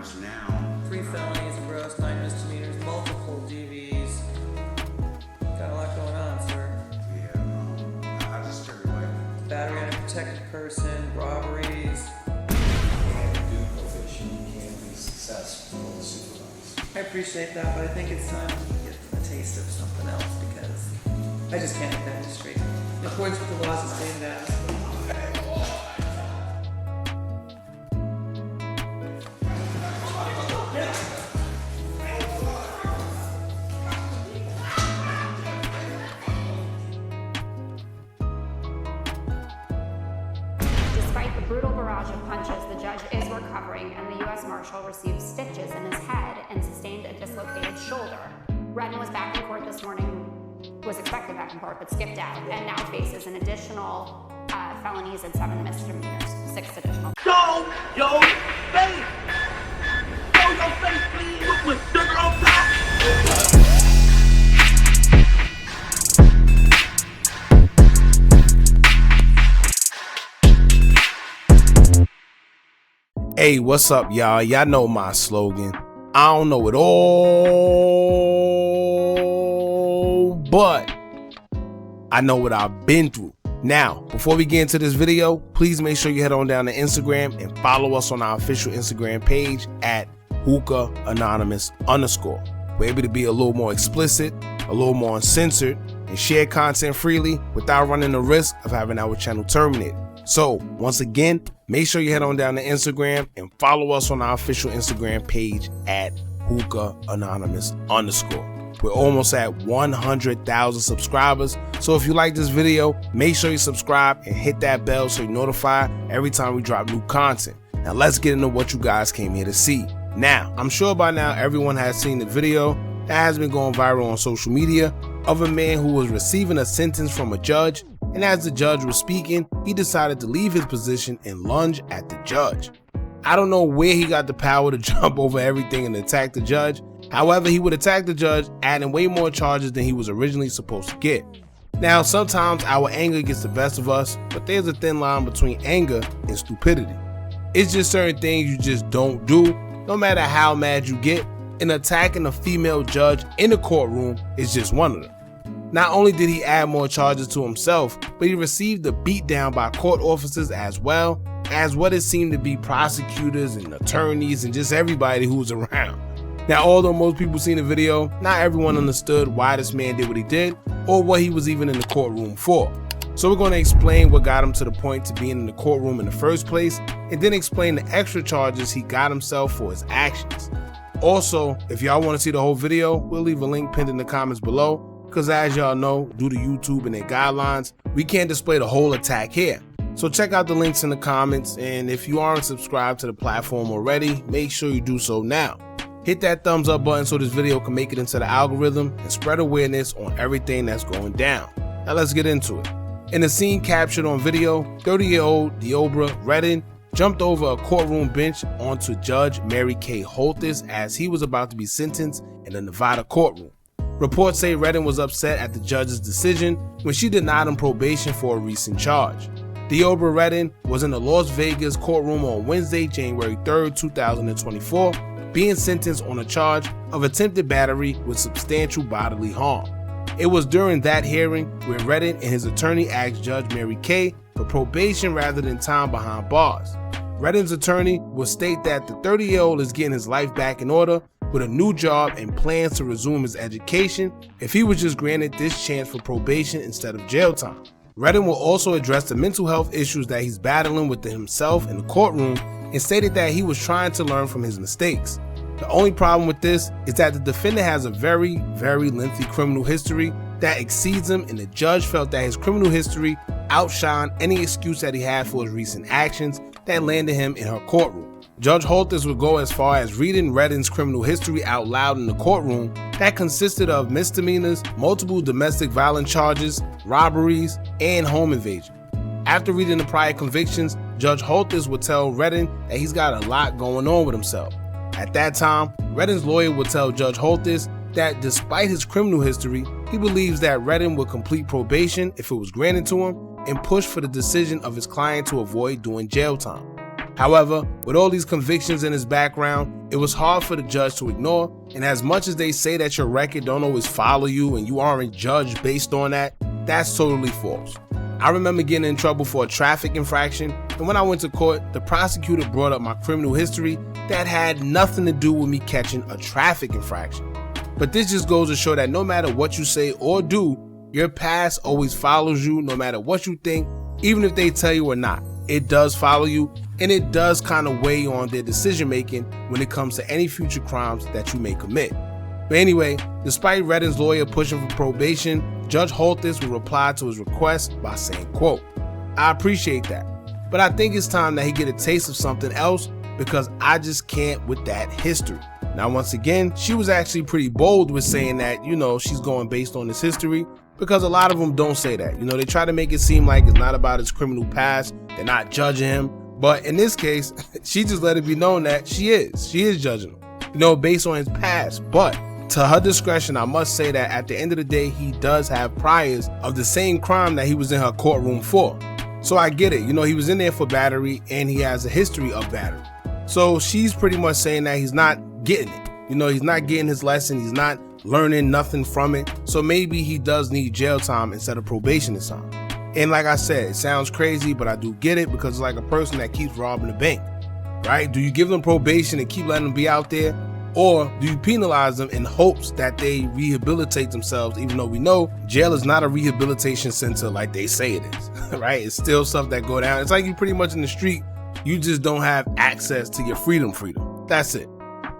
crimes now. 3 felonies, a gross, 9 misdemeanors, multiple DVs. Got a lot going on, sir. Yeah, I just figured like Battery on a protected person, robberies. You can't do probation, you can't be successful or supervised. I appreciate that, but I think it's time to get a taste of something else because I just can't get that straight. In accordance with the laws of the state of Nevada. Despite the brutal barrage of punches, the judge is recovering and the U.S. Marshal received stitches in his head and sustained a dislocated shoulder. Redden was back in court this morning, was expected back in court, but skipped out, and now faces an additional felonies and 7 misdemeanors, 6 additional. Show your face! Show your face, please! With sugar on top! Hey, what's up, y'all? Y'all know my slogan. I don't know it all, but I know what I've been through. Now, before we get into this video, please make sure you head on down to Instagram and follow us on our official Instagram page at Hookah Anonymous _. We're able to be a little more explicit, a little more uncensored, and share content freely without running the risk of having our channel terminated. So, once again, make sure you head on down to Instagram and follow us on our official Instagram page at Hookah Anonymous _. We're almost at 100,000 subscribers, so if you like this video, make sure you subscribe and hit that bell so you're notified every time we drop new content. Now let's get into what you guys came here to see. Now, I'm sure by now everyone has seen the video that has been going viral on social media of a man who was receiving a sentence from a judge, and as the judge was speaking, he decided to leave his position and lunge at the judge. I don't know where he got the power to jump over everything and attack the judge. However, he would attack the judge, adding way more charges than he was originally supposed to get. Now, sometimes our anger gets the best of us, but there's a thin line between anger and stupidity. It's just certain things you just don't do, no matter how mad you get, and attacking a female judge in the courtroom is just one of them. Not only did he add more charges to himself, but he received a beatdown by court officers as well as what it seemed to be prosecutors and attorneys and just everybody who was around. Now, although most people seen the video, not everyone understood why this man did what he did or what he was even in the courtroom for. So we're going to explain what got him to the point to being in the courtroom in the first place, and then explain the extra charges he got himself for his actions. Also, if y'all want to see the whole video, we'll leave a link pinned in the comments below, because as y'all know, due to YouTube and their guidelines, we can't display the whole attack here. So check out the links in the comments, and if you aren't subscribed to the platform already, make sure you do so now. Hit that thumbs up button so this video can make it into the algorithm and spread awareness on everything that's going down. Now let's get into it. In a scene captured on video, 30-year-old Deobra Redden jumped over a courtroom bench onto Judge Mary Kay Holthus as he was about to be sentenced in a Nevada courtroom. Reports say Redden was upset at the judge's decision when she denied him probation for a recent charge. Deobra Redden was in the Las Vegas courtroom on Wednesday, January 3rd, 2024, being sentenced on a charge of attempted battery with substantial bodily harm. It was during that hearing where Redden and his attorney asked Judge Mary Kay for probation rather than time behind bars. Redden's attorney will state that the 30-year-old is getting his life back in order with a new job and plans to resume his education if he was just granted this chance for probation instead of jail time. Redden will also address the mental health issues that he's battling within himself in the courtroom and stated that he was trying to learn from his mistakes. The only problem with this is that the defendant has a very lengthy criminal history that exceeds him, and the judge felt that his criminal history outshined any excuse that he had for his recent actions that landed him in her courtroom. Judge Holthus would go as far as reading Redden's criminal history out loud in the courtroom that consisted of misdemeanors, multiple domestic violence charges, robberies, and home invasion. After reading the prior convictions, Judge Holthus would tell Redden that he's got a lot going on with himself. At that time, Redden's lawyer would tell Judge Holthus that despite his criminal history, he believes that Redden would complete probation if it was granted to him and push for the decision of his client to avoid doing jail time. However, with all these convictions in his background, it was hard for the judge to ignore, and as much as they say that your record don't always follow you and you aren't judged based on that, that's totally false. I remember getting in trouble for a traffic infraction, and when I went to court, the prosecutor brought up my criminal history that had nothing to do with me catching a traffic infraction. But this just goes to show that no matter what you say or do, your past always follows you no matter what you think, even if they tell you or not. It does follow you, and it does kind of weigh on their decision making when it comes to any future crimes that you may commit. But anyway, despite Redden's lawyer pushing for probation, Judge Holthus would reply to his request by saying, quote, "I appreciate that, but I think it's time that he get a taste of something else because I just can't with that history." Now, once again, she was actually pretty bold with saying that, she's going based on his history, because a lot of them don't say that. They try to make it seem like it's not about his criminal past. They're not judging him. But in this case, she just let it be known that she is judging him, based on his past. But to her discretion, I must say that at the end of the day, he does have priors of the same crime that he was in her courtroom for. So I get it. He was in there for battery and he has a history of battery. So she's pretty much saying that he's not getting it. He's not getting his lesson. He's not learning nothing from it. So maybe he does need jail time instead of probation this time. And like I said, it sounds crazy, but I do get it because it's like a person that keeps robbing a bank, right? Do you give them probation and keep letting them be out there? Or do you penalize them in hopes that they rehabilitate themselves, even though we know jail is not a rehabilitation center like they say it is, right? It's still stuff that go down. It's like you pretty much in the street. You just don't have access to your freedom. That's it.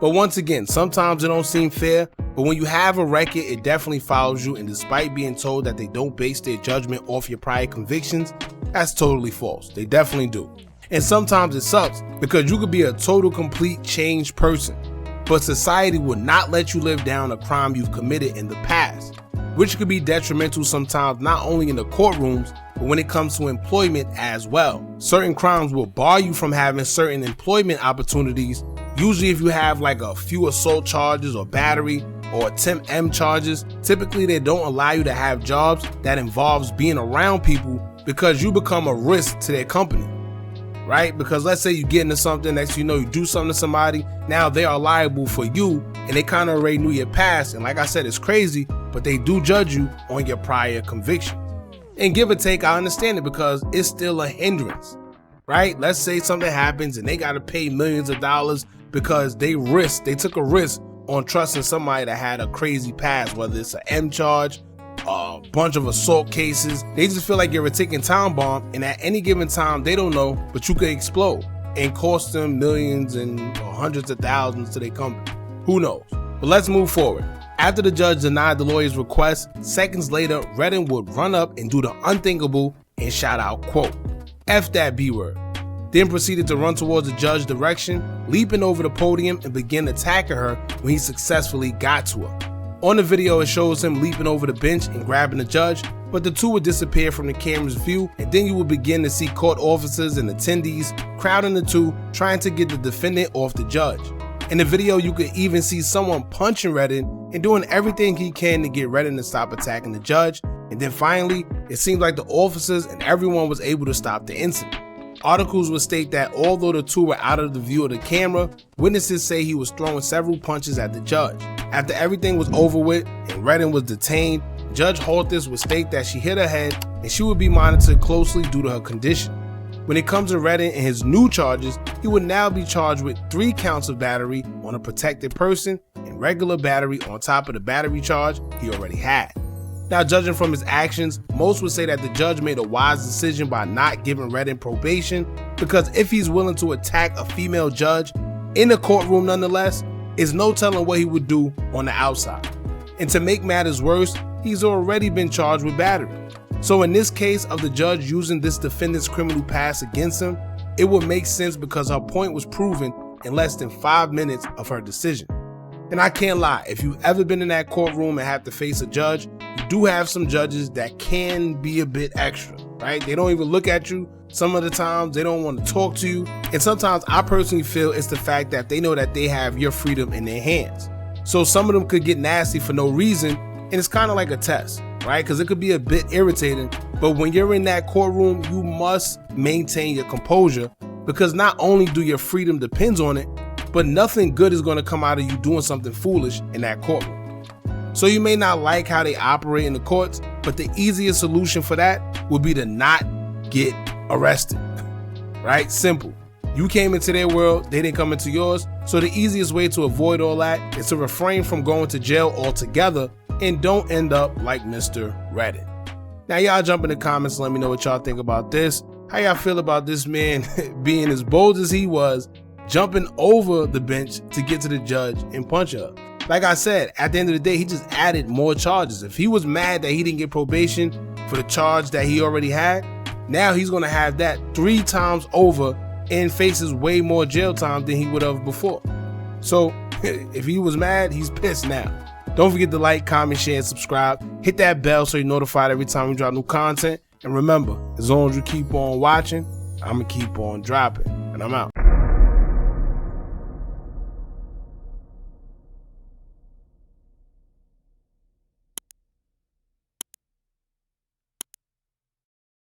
But once again, sometimes it don't seem fair, but when you have a record, it definitely follows you, and despite being told that they don't base their judgment off your prior convictions, that's totally false. They definitely do. And sometimes it sucks because you could be a total, complete changed person, but society will not let you live down a crime you've committed in the past, which could be detrimental sometimes not only in the courtrooms, but when it comes to employment as well. Certain crimes will bar you from having certain employment opportunities. Usually if you have like a few assault charges or battery or attempt M charges, typically they don't allow you to have jobs that involves being around people because you become a risk to their company, right? Because let's say you get into something, next thing you know, you do something to somebody, now they are liable for you, and they kind of already knew your past. And like I said, it's crazy, but they do judge you on your prior conviction. And give or take, I understand it because it's still a hindrance, right? Let's say something happens and they got to pay millions of dollars because they took a risk on trusting somebody that had a crazy past, whether it's an M charge, a bunch of assault cases. They just feel like you're a ticking time bomb, and at any given time, they don't know, but you could explode and cost them millions and hundreds of thousands to their company. Who knows? But let's move forward. After the judge denied the lawyer's request, seconds later, Redden would run up and do the unthinkable and shout out, quote, "F that B word." Then proceeded to run towards the judge's direction, leaping over the podium and begin attacking her when he successfully got to her. On the video, it shows him leaping over the bench and grabbing the judge, but the two would disappear from the camera's view, and then you would begin to see court officers and attendees crowding the two, trying to get the defendant off the judge. In the video, you could even see someone punching Redden and doing everything he can to get Redden to stop attacking the judge, and then finally, it seemed like the officers and everyone was able to stop the incident. Articles would state that although the two were out of the view of the camera, witnesses say he was throwing several punches at the judge. After everything was over with and Redden was detained, Judge Holthus would state that she hit her head and she would be monitored closely due to her condition. When it comes to Redden and his new charges, he would now be charged with 3 counts of battery on a protected person and regular battery on top of the battery charge he already had. Now, judging from his actions, most would say that the judge made a wise decision by not giving Redden probation, because if he's willing to attack a female judge in the courtroom nonetheless, is no telling what he would do on the outside. And to make matters worse, he's already been charged with battery. So in this case of the judge using this defendant's criminal past against him, it would make sense because her point was proven in less than 5 minutes of her decision. And I can't lie, if you've ever been in that courtroom and have to face a judge, you do have some judges that can be a bit extra, right? They don't even look at you. Some of the times they don't want to talk to you. And sometimes I personally feel it's the fact that they know that they have your freedom in their hands. So some of them could get nasty for no reason, and it's kind of like a test, right? Because it could be a bit irritating, but when you're in that courtroom, you must maintain your composure because not only do your freedom depends on it, but nothing good is going to come out of you doing something foolish in that courtroom. So you may not like how they operate in the courts, but the easiest solution for that would be to not get arrested, right? Simple. You came into their world, they didn't come into yours. So the easiest way to avoid all that is to refrain from going to jail altogether and don't end up like Mr. Reddit. Now y'all jump in the comments and let me know what y'all think about this. How y'all feel about this man being as bold as he was, jumping over the bench to get to the judge and punch her? Like I said, at the end of the day, he just added more charges. If he was mad that he didn't get probation for the charge that he already had, now he's gonna have that 3 times over and faces way more jail time than he would have before. So if he was mad, he's pissed now. Don't forget to like, comment, share, and subscribe. Hit that bell so you're notified every time we drop new content. And remember, as long as you keep on watching, I'm gonna keep on dropping. And I'm out.